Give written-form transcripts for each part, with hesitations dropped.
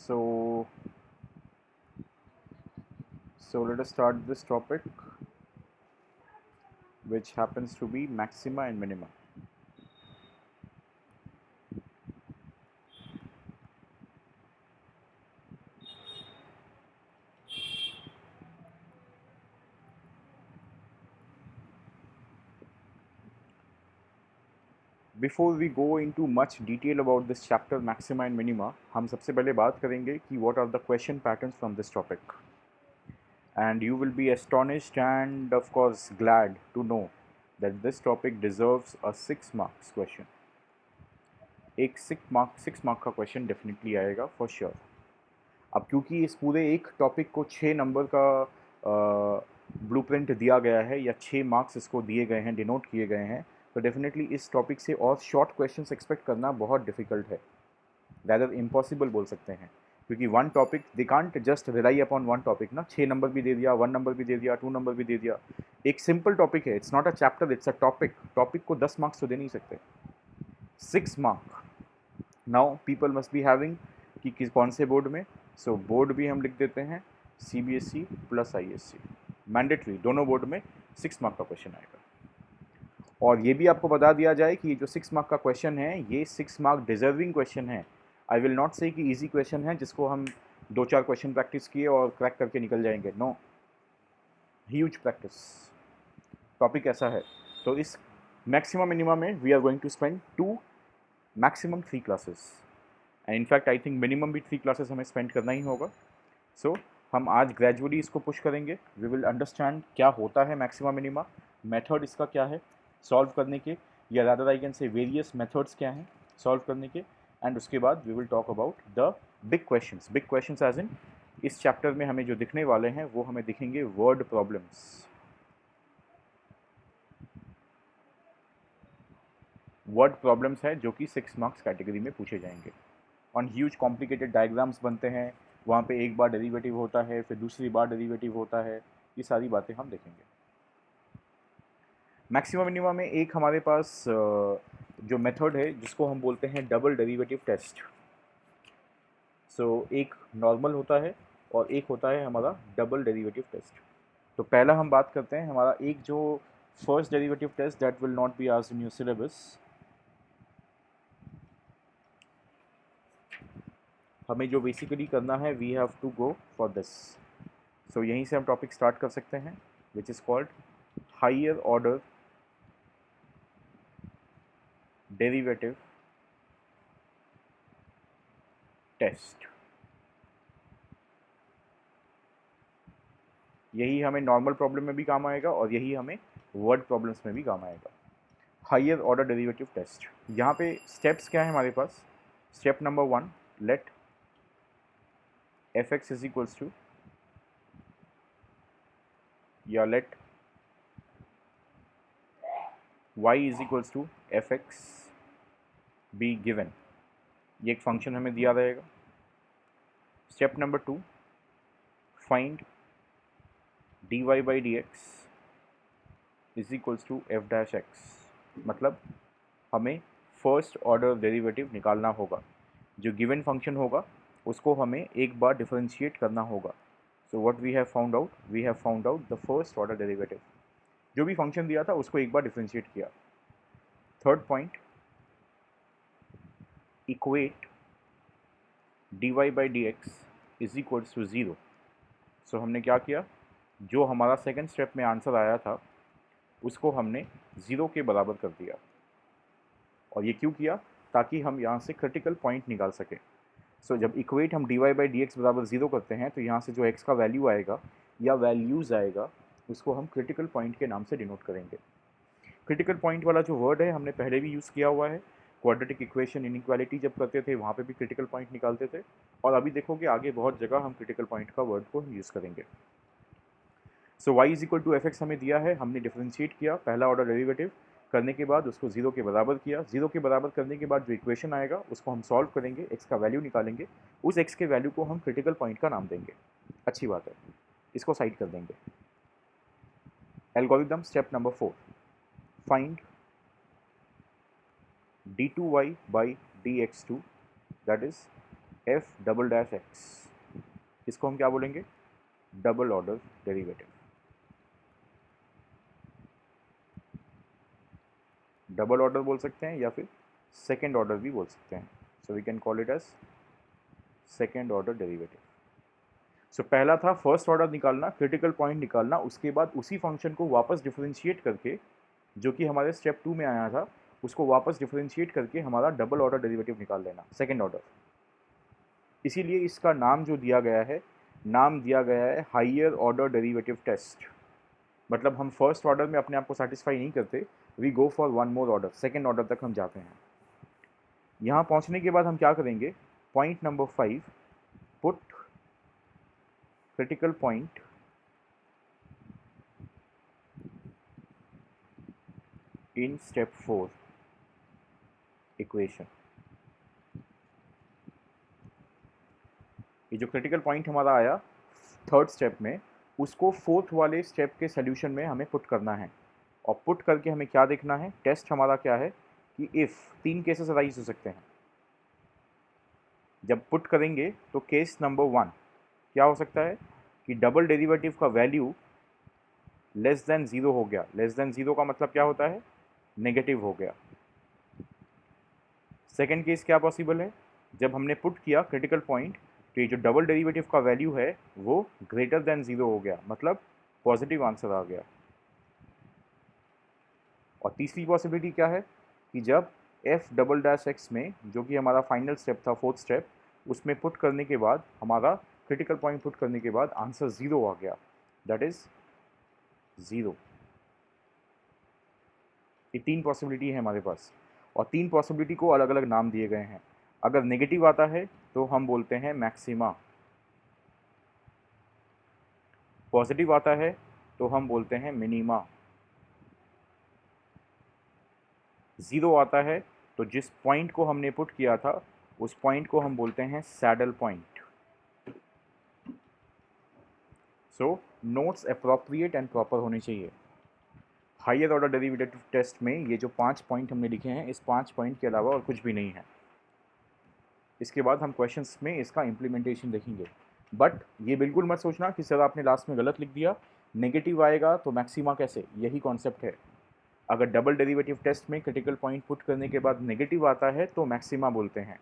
So, let us start this topic, which happens to be maxima and minima. Before we go into much detail about this chapter maxima and minima, हम सबसे पहले बात करेंगे कि what are the question patterns from this topic. And you will be astonished and of course glad to know that this topic deserves a 6 marks question. एक 6 mark का question definitely आएगा for sure. अब क्योंकि इस पूरे एक topic को 6 number का ब्लूप्रिंट दिया गया है या 6 मार्क्स इसको दिए गए हैं, डिनोट किए गए हैं, तो डेफिनेटली इस टॉपिक से और शॉर्ट क्वेश्चंस एक्सपेक्ट करना बहुत डिफिकल्ट है, रैदर इम्पॉसिबल बोल सकते हैं. क्योंकि one topic they can't just rely upon one topic ना. 6 नंबर भी दे दिया, 1 नंबर भी दे दिया, 2 नंबर भी दे दिया. एक सिंपल टॉपिक है, it's not a chapter, it's a topic. Topic को 10 मार्क्स तो दे नहीं सकते. 6 mark. Now people must be having कि कौन से बोर्ड में. सो बोर्ड भी हम लिख देते हैं CBSE प्लस ISC, मैंडेटरी दोनों बोर्ड में 6 मार्क का क्वेश्चन आएगा. और ये भी आपको बता दिया जाए कि ये जो 6 मार्क का क्वेश्चन है ये 6 मार्क डिजर्विंग क्वेश्चन है. आई विल नॉट से कि ईजी क्वेश्चन है जिसको हम 2-4 क्वेश्चन प्रैक्टिस किए और क्रैक करके निकल जाएंगे. No, huge practice. टॉपिक ऐसा है. तो इस मैक्सिमम मिनिमम में we are going to spend 2 maximum 3 classes. And in fact I think minimum भी 3 क्लासेस हमें स्पेंड करना ही होगा. सो हम आज ग्रेजुअली इसको पुश करेंगे. वी विल अंडरस्टैंड क्या होता है मैक्सिमा मिनिमा, मेथड इसका क्या है सॉल्व करने के, या rather I can say various methods क्या हैं सॉल्व करने के. एंड उसके बाद we will talk about the big questions as in इस चैप्टर में हमें जो दिखने वाले हैं वो हमें दिखेंगे वर्ड प्रॉब्लम्स. वर्ड प्रॉब्लम्स है जो कि 6 मार्क्स कैटेगरी में पूछे जाएंगे. ऑन ह्यूज कॉम्प्लिकेटेड डायग्राम्स बनते हैं, वहाँ पे एक बार डेरिवेटिव होता है, फिर दूसरी बार डेरिवेटिव होता है. ये सारी बातें हम देखेंगे. मैक्सिमम मिनिमा में एक हमारे पास जो मेथड है जिसको हम बोलते हैं डबल डेरिवेटिव टेस्ट. सो एक नॉर्मल होता है और एक होता है हमारा डबल डेरिवेटिव टेस्ट. तो पहला हम बात करते हैं हमारा एक जो first derivative test that will not be asked in your syllabus. हमें जो बेसिकली करना है we have to go for this. So यहीं से हम टॉपिक स्टार्ट कर सकते हैं, which is called higher order derivative test. यही हमें नॉर्मल प्रॉब्लम में भी काम आएगा और यही हमें वर्ड प्रॉब्लम्स में भी काम आएगा. Higher order derivative test. यहाँ पे स्टेप्स क्या है हमारे पास. Step number 1, let fx is equals to, या let y is equals to fx be given. ये एक फंक्शन हमें दिया रहेगा. Step number 2, find dy by dx is equals to f dash x. मतलब हमें फर्स्ट ऑर्डर डेरिवेटिव निकालना होगा. जो गिवन फंक्शन होगा उसको हमें एक बार डिफरेंशिएट करना होगा. So what we have found out the first order derivative. जो भी फंक्शन दिया था उसको एक बार डिफरेंशिएट किया. Third point, equate dy by dx is equals to 0. So हमने क्या किया, जो हमारा सेकेंड स्टेप में आंसर आया था उसको हमने 0 के बराबर कर दिया. और ये क्यों किया, ताकि हम यहाँ से क्रिटिकल पॉइंट निकाल सकें. सो जब इक्वेट हम dy बाई dx बराबर 0 करते हैं तो यहाँ से जो x का वैल्यू आएगा या वैल्यूज़ आएगा उसको हम क्रिटिकल पॉइंट के नाम से डिनोट करेंगे. क्रिटिकल पॉइंट वाला जो वर्ड है हमने पहले भी यूज़ किया हुआ है. क्वाड्रेटिक इक्वेशन इनइक्वालिटी जब करते थे वहाँ पे भी क्रिटिकल पॉइंट निकालते थे. और अभी देखोगे आगे बहुत जगह हम क्रिटिकल पॉइंट का वर्ड को हम यूज़ करेंगे. So y is equal to F x हमें दिया है, हमने डिफरेंशिएट किया पहला ऑर्डर डेरिवेटिव करने के बाद उसको 0 के बराबर किया. 0 के बराबर करने के बाद जो इक्वेशन आएगा उसको हम सॉल्व करेंगे, x का वैल्यू निकालेंगे. उस x के वैल्यू को हम क्रिटिकल पॉइंट का नाम देंगे. अच्छी बात है, इसको साइड कर देंगे. Algorithm step number 4, find d2y by dx2 that is F double dash x, इसको हम क्या बोलेंगे, double order derivative. Double order बोल सकते हैं या फिर सेकेंड ऑर्डर भी बोल सकते हैं। So we can call it as second order derivative. So पहला था फर्स्ट ऑर्डर निकालना, क्रिटिकल पॉइंट निकालना, उसके बाद उसी फंक्शन को वापस डिफरेंशिएट करके, जो कि हमारे स्टेप 2 में आया था, उसको वापस डिफरेंशिएट करके हमारा डबल ऑर्डर डेरिवेटिव निकाल लेना, सेकेंड ऑर्डर। इसीलिए इसका नाम जो दिया गया है, नाम दिया गया है हाइयर ऑर्डर डेरिवेटिव टेस्ट। मतलब हम फर्स्ट ऑर्डर में अपने आप को सेटिस्फाई नहीं करते, we go for one more order, second order तक हम जाते हैं। यहाँ पहुँचने के बाद हम क्या करेंगे, point number 5, put critical point in step 4 equation. ये जो क्रिटिकल पॉइंट हमारा आया थर्ड स्टेप में, उसको फोर्थ वाले स्टेप के सोल्यूशन में हमें पुट करना है। और पुट करके हमें क्या देखना है, टेस्ट हमारा क्या है कि इफ़ 3 केसेस अराइज हो सकते हैं। जब पुट करेंगे तो केस नंबर 1 क्या हो सकता है कि डबल डेरिवेटिव का वैल्यू लेस देन 0 हो गया। लेस देन 0 का मतलब क्या होता है, नेगेटिव हो गया। सेकेंड केस क्या पॉसिबल है, जब हमने पुट किया क्रिटिकल पॉइंट, तो ये जो डबल डेरिवेटिव का वैल्यू है वो ग्रेटर देन 0 हो गया, मतलब पॉजिटिव आंसर आ गया। और तीसरी पॉसिबिलिटी क्या है कि जब एफ डबल डैश एक्स में, जो कि हमारा फाइनल स्टेप था फोर्थ स्टेप, उसमें पुट करने के बाद हमारा क्रिटिकल पॉइंट पुट करने के बाद आंसर 0 आ गया, दैट इज़ 0। ये 3 पॉसिबिलिटी है हमारे पास, और 3 पॉसिबिलिटी को अलग अलग नाम दिए गए हैं। अगर नेगेटिव आता है तो हम बोलते हैं मैक्सिमा, पॉजिटिव आता है तो हम बोलते हैं मिनिमा, 0 आता है तो जिस पॉइंट को हमने पुट किया था उस पॉइंट को हम बोलते हैं saddle point. So notes appropriate and proper होने चाहिए। हायर ऑर्डर डेरिवेटिव टेस्ट में ये जो 5 पॉइंट हमने लिखे हैं, इस 5 पॉइंट के अलावा और कुछ भी नहीं है। इसके बाद हम क्वेश्चंस में इसका इम्प्लीमेंटेशन देखेंगे। बट ये बिल्कुल मत सोचना कि सर आपने लास्ट में गलत लिख दिया, नेगेटिव आएगा तो मैक्सिमा कैसे, यही कॉन्सेप्ट है। अगर डबल डेरिवेटिव टेस्ट में क्रिटिकल पॉइंट पुट करने के बाद नेगेटिव आता है तो मैक्सिमा बोलते हैं,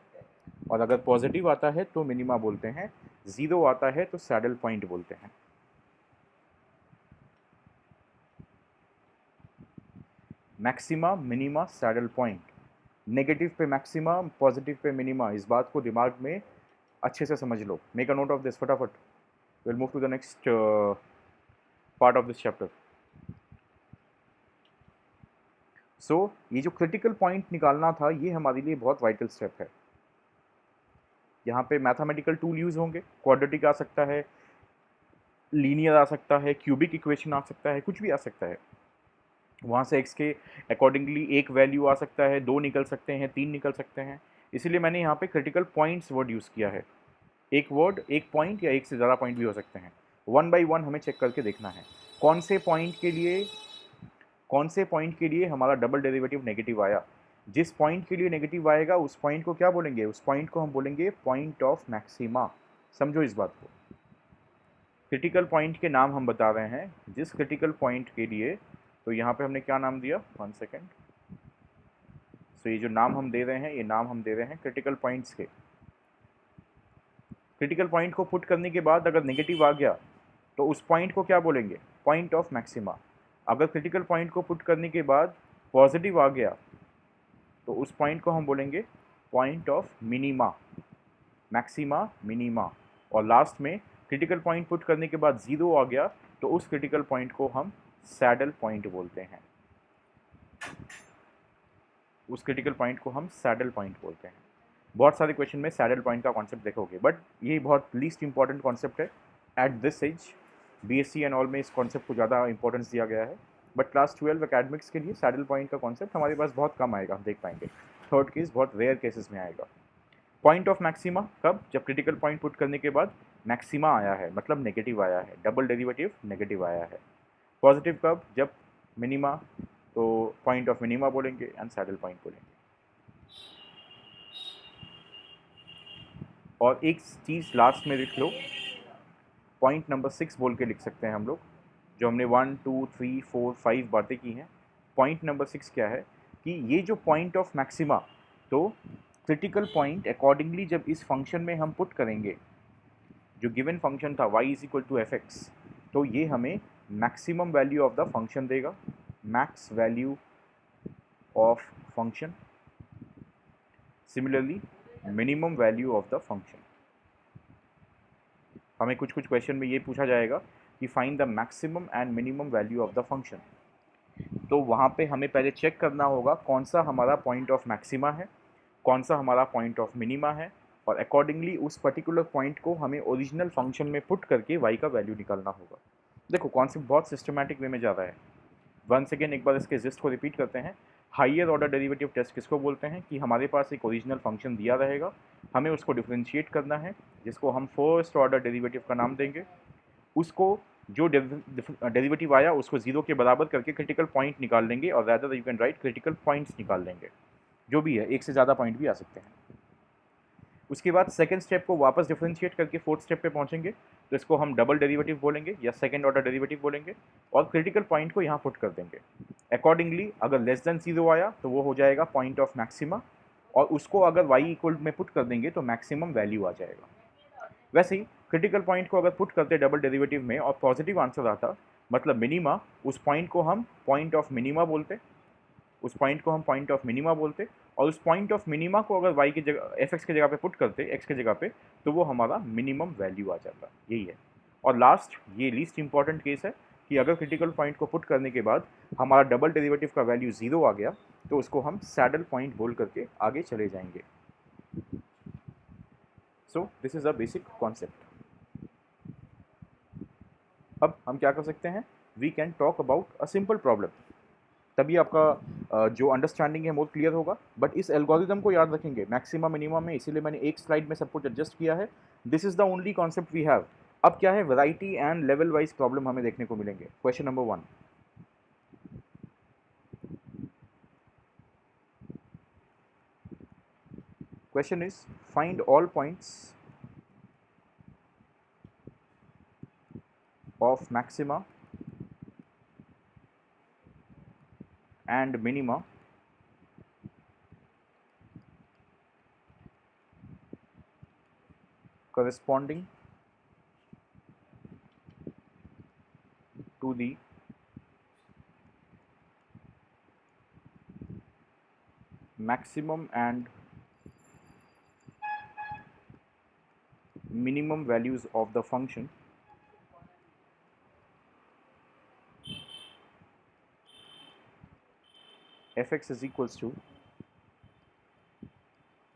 और अगर पॉजिटिव आता है तो मिनिमा बोलते हैं, 0 आता है तो सैडल पॉइंट बोलते हैं। Maxima, minima, saddle point, negative पे मैक्सिमा, पॉजिटिव पे मिनिमा, इस बात को दिमाग में अच्छे से समझ लो। Make a note of this फटाफट। Will move to the next part of this chapter. So ये जो क्रिटिकल पॉइंट निकालना था, ये हमारे लिए बहुत वाइटल स्टेप है। यहाँ पे मैथमेटिकल टूल यूज़ होंगे, क्वाड्रेटिक आ सकता है, लीनियर आ सकता है, क्यूबिक इक्वेशन आ सकता है, कुछ भी आ सकता है। वहाँ से एक्स के अकॉर्डिंगली एक वैल्यू आ सकता है, 2 निकल सकते हैं, 3 निकल सकते हैं। इसीलिए मैंने यहाँ पे क्रिटिकल पॉइंट्स वर्ड यूज़ किया है। एक वर्ड, एक पॉइंट या एक से ज़्यादा पॉइंट भी हो सकते हैं। वन बाई वन हमें चेक करके देखना है कौन से पॉइंट के लिए हमारा डबल डेरिवेटिव नेगेटिव आया। जिस पॉइंट के लिए नेगेटिव आएगा उस पॉइंट को क्या बोलेंगे, उस पॉइंट को हम बोलेंगे पॉइंट ऑफ मैक्सिमा। समझो इस बात को। क्रिटिकल पॉइंट के नाम हम बता रहे हैं, जिस क्रिटिकल पॉइंट के लिए, तो यहाँ पे हमने क्या नाम दिया, 1 सेकेंड। सो ये जो नाम हम दे रहे हैं, ये नाम हम दे रहे हैं क्रिटिकल पॉइंट्स के। क्रिटिकल पॉइंट को पुट करने के बाद अगर नेगेटिव आ गया तो उस पॉइंट को क्या बोलेंगे, पॉइंट ऑफ मैक्सिमा। अगर क्रिटिकल पॉइंट को पुट करने के बाद पॉजिटिव आ गया तो उस पॉइंट को हम बोलेंगे point of minima, maxima, minima. और लास्ट में क्रिटिकल पॉइंट पुट करने के बाद 0 आ गया तो उस क्रिटिकल पॉइंट को हम सैडल पॉइंट बोलते हैं। उस क्रिटिकल पॉइंट को हम सैडल पॉइंट बोलते हैं। बहुत सारे क्वेश्चन में सैडल पॉइंट का कॉन्सेप्ट देखोगे, बट ये बहुत लीस्ट इंपॉर्टेंट कॉन्सेप्ट है at this age. BSc and all में इस कॉन्सेप्ट को ज़्यादा इंपॉर्टेंस दिया गया है, बट क्लास 12 अकेडमिक्स के लिए सैडल पॉइंट का कॉन्सेप्ट हमारे पास बहुत कम आएगा, हम देख पाएंगे। थर्ड केस बहुत रेयर केसेस में आएगा। पॉइंट ऑफ मैक्सिमा कब, जब क्रिटिकल पॉइंट पुट करने के बाद मैक्सिमा आया है, मतलब नेगेटिव आया है, डबल डेरिवेटिव नेगेटिव आया है। पॉजिटिव कब, जब मिनिमा, तो पॉइंट ऑफ मिनिमा बोलेंगे एंड सैडल पॉइंट बोलेंगे। और एक चीज़ लास्ट में लिख लो, पॉइंट नंबर 6 बोल के लिख सकते हैं हम लोग, जो हमने 1 2 3 4 5 बातें की हैं। पॉइंट नंबर 6 क्या है कि ये जो पॉइंट ऑफ मैक्सिमा, तो क्रिटिकल पॉइंट अकॉर्डिंगली जब इस फंक्शन में हम पुट करेंगे, जो गिवन फंक्शन था y is equal to F X, तो ये हमें maximum value of the function देगा, max value of function, similarly minimum value of the function. हमें कुछ कुछ क्वेश्चन में ये पूछा जाएगा कि find the maximum and minimum value of the function, तो वहाँ पे हमें पहले चेक करना होगा कौन सा हमारा पॉइंट ऑफ मैक्सिमा है, कौन सा हमारा पॉइंट ऑफ मिनिमा है, और अकॉर्डिंगली उस पर्टिकुलर पॉइंट को हमें ओरिजिनल फंक्शन में पुट करके y का वैल्यू निकालना होगा। देखो कॉन्सेप्ट बहुत सिस्टमैटिक वे में जा रहा है। वंस अगेन एक बार इसके जिस्ट को रिपीट करते हैं। हाइयर ऑर्डर डेरिवेटिव टेस्ट किसको बोलते हैं कि हमारे पास एक ओरिजिनल फंक्शन दिया रहेगा, हमें उसको डिफरेंशिएट करना है, जिसको हम फर्स्ट ऑर्डर डेरिवेटिव का नाम देंगे। उसको जो डेरिवेटिव आया उसको जीरो के बराबर करके क्रिटिकल पॉइंट निकाल लेंगे, और rather you can write critical points निकाल लेंगे, जो भी है, एक से ज़्यादा पॉइंट भी आ सकते हैं। उसके बाद सेकंड स्टेप को वापस डिफरेंशिएट करके फोर्थ स्टेप पे पहुंचेंगे, तो इसको हम डबल डेरिवेटिव बोलेंगे या सेकंड ऑर्डर डेरिवेटिव बोलेंगे, और क्रिटिकल पॉइंट को यहाँ पुट कर देंगे। अकॉर्डिंगली अगर लेस देन जीरो आया तो वो हो जाएगा पॉइंट ऑफ मैक्सिमा, और उसको अगर y इक्वल में पुट कर देंगे तो मैक्सिमम वैल्यू आ जाएगा। वैसे ही क्रिटिकल पॉइंट को अगर पुट करते डबल डेरिवेटिव में और पॉजिटिव आंसर आता, मतलब मिनिमा, उस पॉइंट को हम पॉइंट ऑफ मिनिमा बोलते, उस पॉइंट को हम पॉइंट ऑफ मिनिमा बोलते, और उस पॉइंट ऑफ मिनिमा को अगर y की जगह एफ एक्स की जगह पे पुट करते, x की जगह पे, तो वो हमारा मिनिमम वैल्यू आ जाता, यही है। और लास्ट, ये लीस्ट इंपॉर्टेंट केस है कि अगर क्रिटिकल पॉइंट को पुट करने के बाद हमारा डबल डेरिवेटिव का वैल्यू जीरो आ गया, तो उसको हम सैडल पॉइंट बोल करके आगे चले जाएंगे। So this is a basic concept. अब हम क्या कर सकते हैं, we can talk about a simple problem, तभी आपका जो अंडरस्टैंडिंग है वो क्लियर होगा। बट इस एल्गोरिदम को याद रखेंगे मैक्सिमा मिनिमा में, इसीलिए मैंने एक स्लाइड में सब कुछ एडजस्ट किया है। This is the only concept we have. अब क्या है, variety and level wise problem हमें देखने को मिलेंगे। Question number 1, question is find all points of maxima and minima corresponding to the maximum and minimum values of the function fx is equals to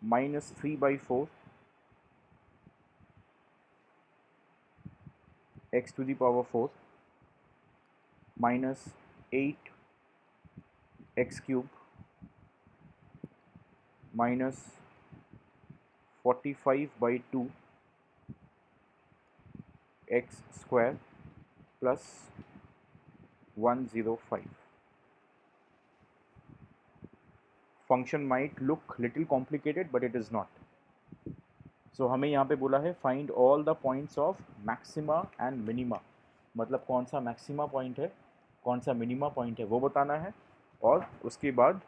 minus 3 by 4 x to the power 4 minus 8 x cube minus 45 by 2 x square plus 105. Function might look little complicated but it is not. So हमें यहाँ पे बोला है find all the points of maxima and minima, मतलब कौन सा maxima point है, कौन सा मिनिमा पॉइंट है वो बताना है, और उसके बाद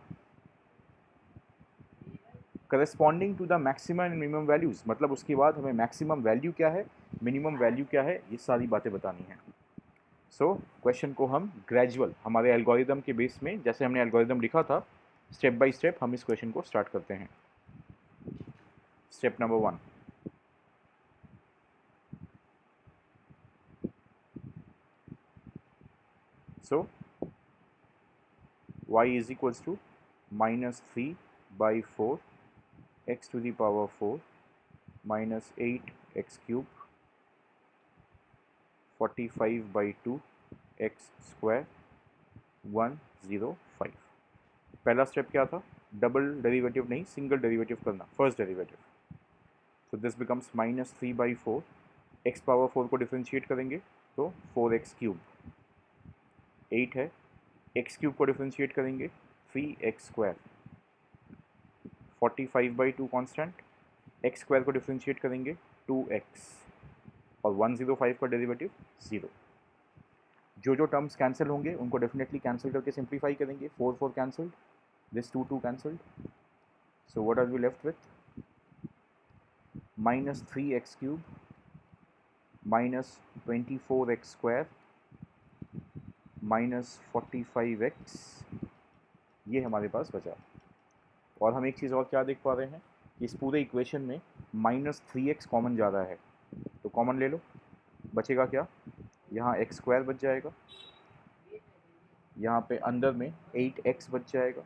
corresponding to the maximum and minimum values, मतलब उसके बाद हमें मैक्सिमम वैल्यू क्या है, मिनिमम वैल्यू क्या है, ये सारी बातें बतानी है। सो क्वेश्चन को हम ग्रेजुअल हमारे एल्गोरिदम के बेस में, जैसे हमने एल्गोरिदम लिखा था, स्टेप बाय स्टेप हम इस क्वेश्चन को स्टार्ट करते हैं। Step number 1, so y is equals to minus 3 by 4 x to the power 4 minus 8 x cube 45 by 2 x square 105। पहला स्टेप क्या था, डबल डेरिवेटिव नहीं सिंगल डेरिवेटिव करना, फर्स्ट डेरिवेटिव। तो this becomes minus 3 by 4, x power 4 को differentiate करेंगे तो 4x cube, 8 है, एक्स क्यूब को डिफ्रेंशिएट करेंगे 3x square, 45 by 2 constant, x square को डिफ्रेंशिएट करेंगे 2x, और 105 का डेरिवेटिव 0। जो जो टर्म्स कैंसिल होंगे उनको डेफिनेटली कैंसिल करके सिंप्लीफाई करेंगे। 4 4 cancelled, this 2 2 cancelled, so what are we left with? Minus 3x cube minus 24x square minus 45x, ये हमारे पास बचा। और हम एक चीज़ और क्या देख पा रहे हैं, इस पूरे इक्वेशन में माइनस 3x कॉमन जा रहा है, तो कॉमन ले लो, बचेगा क्या? यहाँ एक्स स्क्वायर बच जाएगा, यहाँ पे अंदर में 8x बच जाएगा,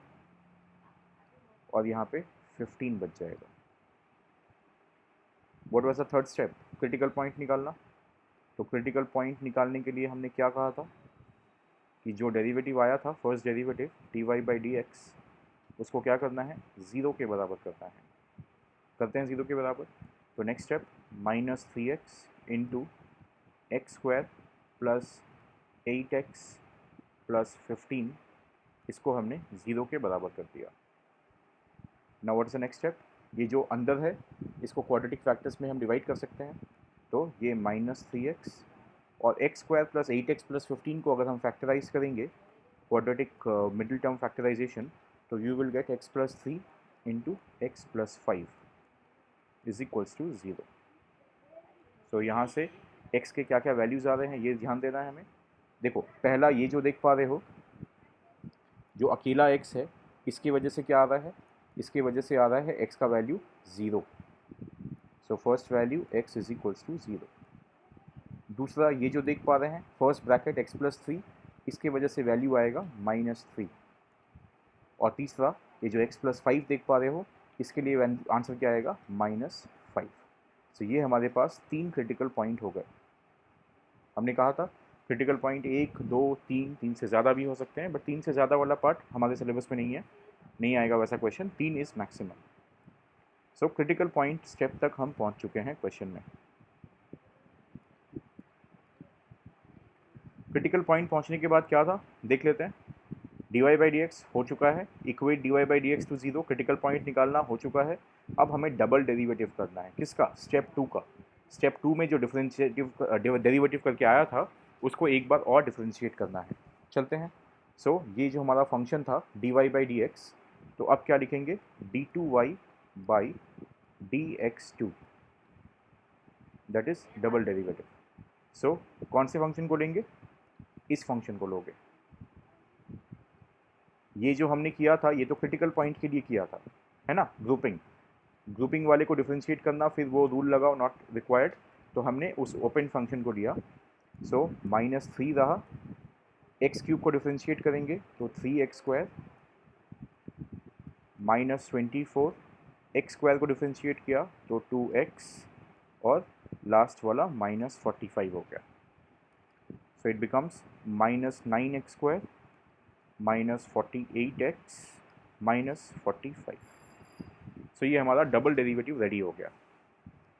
और यहाँ पे 15 बच जाएगा। What was the third step? Critical point निकालना। तो क्रिटिकल पॉइंट निकालने के लिए हमने क्या कहा था कि जो डेरिवेटिव आया था, फर्स्ट डेरिवेटिव dy/dx, उसको क्या करना है? ज़ीरो के बराबर करना है। करते हैं ज़ीरो के बराबर। तो next step minus 3x into x square plus 8x plus 15, इसको हमने ज़ीरो के बराबर कर दिया। Now what is the next step? ये जो अंदर है इसको क्वाड्रेटिक फैक्टर्स में हम डिवाइड कर सकते हैं। तो ये माइनस 3x और x square plus 8x plus 15 को अगर हम फैक्टराइज करेंगे, क्वाड्रेटिक मिडिल टर्म फैक्टराइजेशन, तो you will get x plus 3 into x plus 5 is equals to 0। So यहाँ से x के क्या क्या वैल्यूज़ आ रहे हैं ये ध्यान देना है हमें। देखो पहला ये जो देख पा रहे हो, जो अकेला x है, इसकी वजह से क्या आ रहा है? इसकी वजह से आ रहा है x का value 0। So first value x is equals to 0। दूसरा ये जो देख पा रहे हैं फर्स्ट ब्रैकेट x प्लस 3, इसके वजह से वैल्यू आएगा माइनस 3। और तीसरा ये जो x प्लस 5 देख पा रहे हो, इसके लिए आंसर क्या आएगा? माइनस 5। सो ये हमारे पास 3 क्रिटिकल पॉइंट हो गए। हमने कहा था क्रिटिकल पॉइंट 1 2 3, 3 से ज़्यादा भी हो सकते हैं, बट 3 से ज़्यादा वाला पार्ट हमारे सिलेबस में नहीं है, नहीं आएगा वैसा question. 3 is maximum. So critical point step तक हम पहुंच चुके हैं क्वेश्चन में। क्रिटिकल पॉइंट पहुंचने के बाद क्या था देख लेते हैं। dy/dx हो चुका है, equate dy/dx to 0, critical point निकालना हो चुका है। अब हमें डबल डेरिवेटिव करना है। किसका? स्टेप 2 का। स्टेप 2 में जो डिफरेंशिएटिव डेरिवेटिव करके आया था, उसको एक बार और डिफरेंशिएट करना है। चलते हैं। सो ये जो हमारा फंक्शन था dy/dx, तो अब क्या लिखेंगे? d2y/dx2, that is double derivative. So कौन से फंक्शन को लेंगे? इस फंक्शन को लोगे। ये जो हमने किया था ये तो क्रिटिकल पॉइंट के लिए किया था, है ना? ग्रुपिंग, ग्रुपिंग वाले को डिफ्रेंशिएट करना, फिर वो रूल लगाओ नॉट रिक्वायर्ड, तो हमने उस ओपन फंक्शन को लिया। सो माइनस 3 रहा, एक्स क्यूब को डिफ्रेंशिएट करेंगे तो 3x square minus 24, x square को डिफ्रेंशिएट किया तो 2x, और लास्ट वाला माइनस 45 हो गया। So it becomes minus 9x square minus 48x minus 45। सो ये हमारा डबल डेरिवेटिव रेडी हो गया।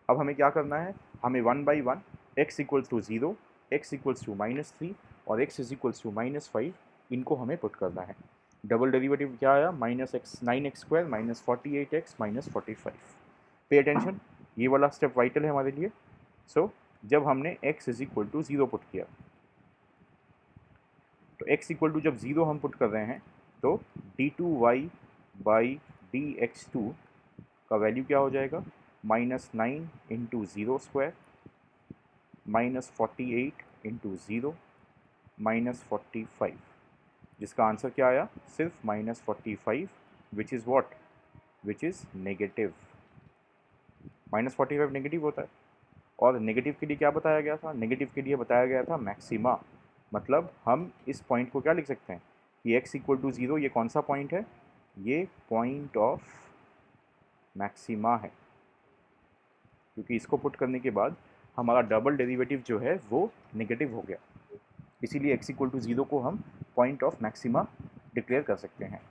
अब हमें क्या करना है? हमें one by one x equals to 0, x equals to minus 3 और x is equals to minus 5, इनको हमें पुट करना है। डबल डेरिवेटिव क्या आया? Minus x 9x square minus 48x minus 45। Pay attention, ये वाला स्टेप वाइटल है हमारे लिए। सो जब हमने x is equal to 0 put किया, तो x इक्वल टू जब 0 हम पुट कर रहे हैं, तो d2y/dx2 का वैल्यू क्या हो जाएगा? Minus 9 into 0 square minus 48 into 0 minus 45, जिसका आंसर क्या आया? सिर्फ minus 45, which is what? Which is negative. Minus 45 negative होता है। और नेगेटिव के लिए क्या बताया गया था? नेगेटिव के लिए बताया गया था मैक्सिमा। मतलब हम इस पॉइंट को क्या लिख सकते हैं कि x इक्वल टू 0, ये कौन सा पॉइंट है? ये पॉइंट ऑफ मैक्सिमा है, क्योंकि इसको पुट करने के बाद हमारा डबल डेरिवेटिव जो है वो नेगेटिव हो गया। इसीलिए x इक्वल टू 0 को हम पॉइंट ऑफ मैक्सिमा डिक्लेयर कर सकते हैं।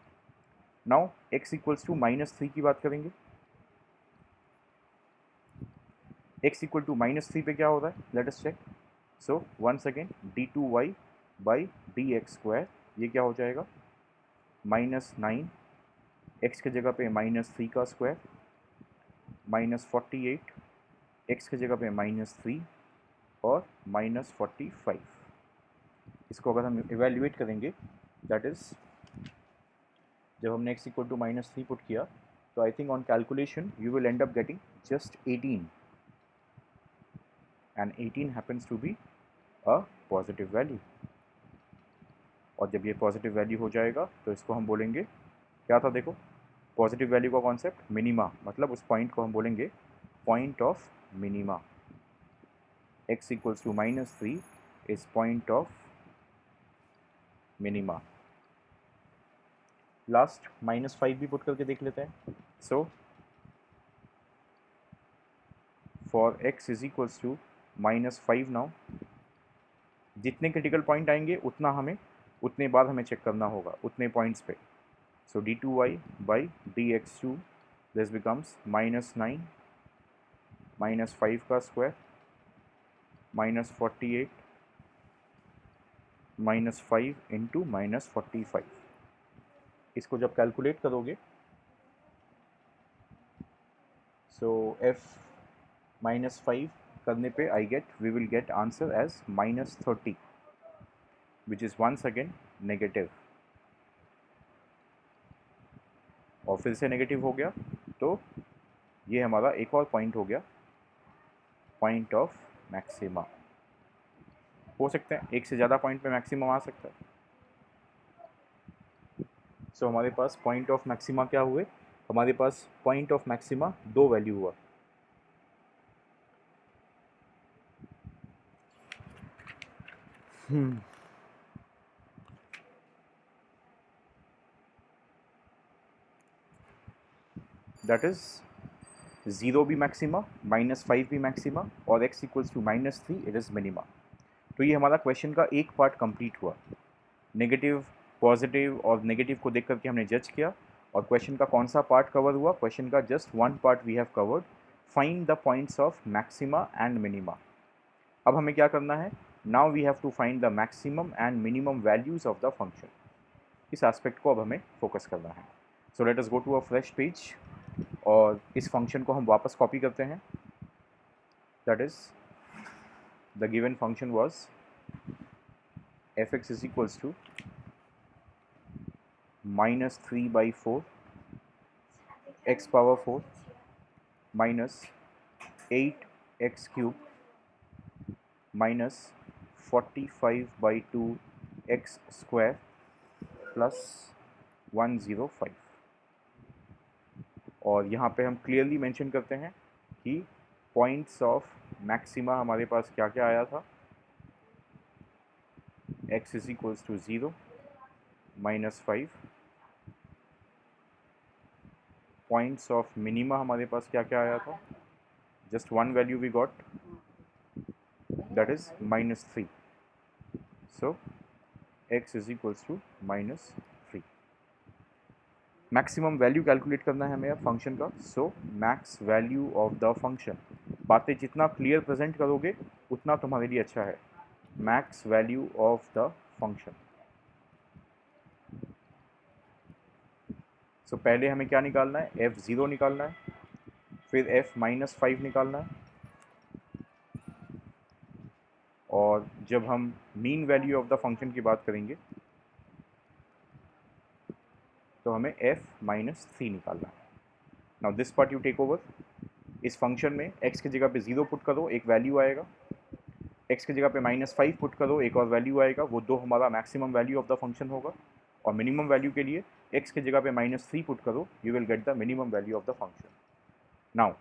Now x equals to minus 3 की बात करेंगे। x इक्वल टू माइनस 3 पे क्या होता है? Let us check. So once again d2y/dx square, ये क्या हो जाएगा? माइनस 9, एक्स की जगह पे माइनस 3 का स्क्वायर -48, x की जगह पे -3 और -45। इसको अगर हम इवेल्युएट करेंगे, दैट इज़ जब हमने x इक्वल टू -3 पुट किया, तो I think on calculation you will end up getting just 18, and 18 happens to be a positive value. और जब ये पॉजिटिव वैल्यू हो जाएगा तो इसको हम बोलेंगे, क्या था देखो, पॉजिटिव वैल्यू का कॉन्सेप्ट मिनिमा, मतलब उस पॉइंट को हम बोलेंगे point of minima. x equals to -3 is point of minima. Last -5 भी पुट करके देख लेते हैं। So for x is equals to -5 now, जितने क्रिटिकल पॉइंट आएंगे उतने बार हमें चेक करना होगा, उतने पॉइंट्स पे। सो d2y by dx2, this becomes -9 -5 का स्क्वायर -48 -5 इंटू -45। इसको जब कैलकुलेट करोगे, सो f -5 करने पे we will get answer as -30, which is once again negative. और फिर से नेगेटिव हो गया, तो ये हमारा एक और पॉइंट हो गया, पॉइंट ऑफ मैक्सिमा। हो सकते हैं एक से ज़्यादा पॉइंट पे मैक्सिमम आ सकता है। सो हमारे पास पॉइंट ऑफ मैक्सिमा क्या हुए, हमारे पास पॉइंट ऑफ मैक्सिमा 2 वैल्यू हुआ। दैट इज़ 0 भी मैक्सिमा, -5 भी मैक्सिमा, और x equals to -3 it is minima. तो ये हमारा क्वेश्चन का एक पार्ट कंप्लीट हुआ। नेगेटिव, पॉजिटिव और नेगेटिव को देख करके हमने जज किया, और क्वेश्चन का कौन सा पार्ट कवर हुआ, क्वेश्चन का just one part we have covered, find the points of maxima and minima. अब हमें क्या करना है, now we have to find the maximum and minimum values of the function. इस एस्पेक्ट को अब हमें फोकस करना है। So let us go to a fresh page, और इस फंक्शन को हम वापस कॉपी करते हैं। That is the given function was f(x) is equals to -3/4 x power 4 minus 8x³ minus 45/2 x² plus 105। और यहाँ पे हम क्लियरली मेंशन करते हैं कि पॉइंट्स ऑफ मैक्सिमा हमारे पास क्या क्या आया था, x is equals to 0 -5। Points of minima हमारे पास क्या क्या आया था, just one value we got, that is -3। सो x is equals to -3। Maximum value calculate करना है हमें फंक्शन का। So max value of the function, बातें जितना क्लियर प्रेजेंट करोगे उतना तुम्हारे लिए अच्छा है। Max value of the function. So पहले हमें क्या निकालना है, f0 निकालना है, फिर f-5 निकालना है, और जब हम mean value of the function की बात करेंगे तो हमें f-3 निकालना है। Now this part you take over. इस फंक्शन में x की जगह पे 0 पुट करो, एक वैल्यू आएगा, x की जगह पे -5 पुट करो, एक और वैल्यू आएगा, वो दो हमारा maximum value of the function होगा। और मिनिमम वैल्यू के लिए x की जगह पे -3 पुट करो, you will get the minimum value of the function. Now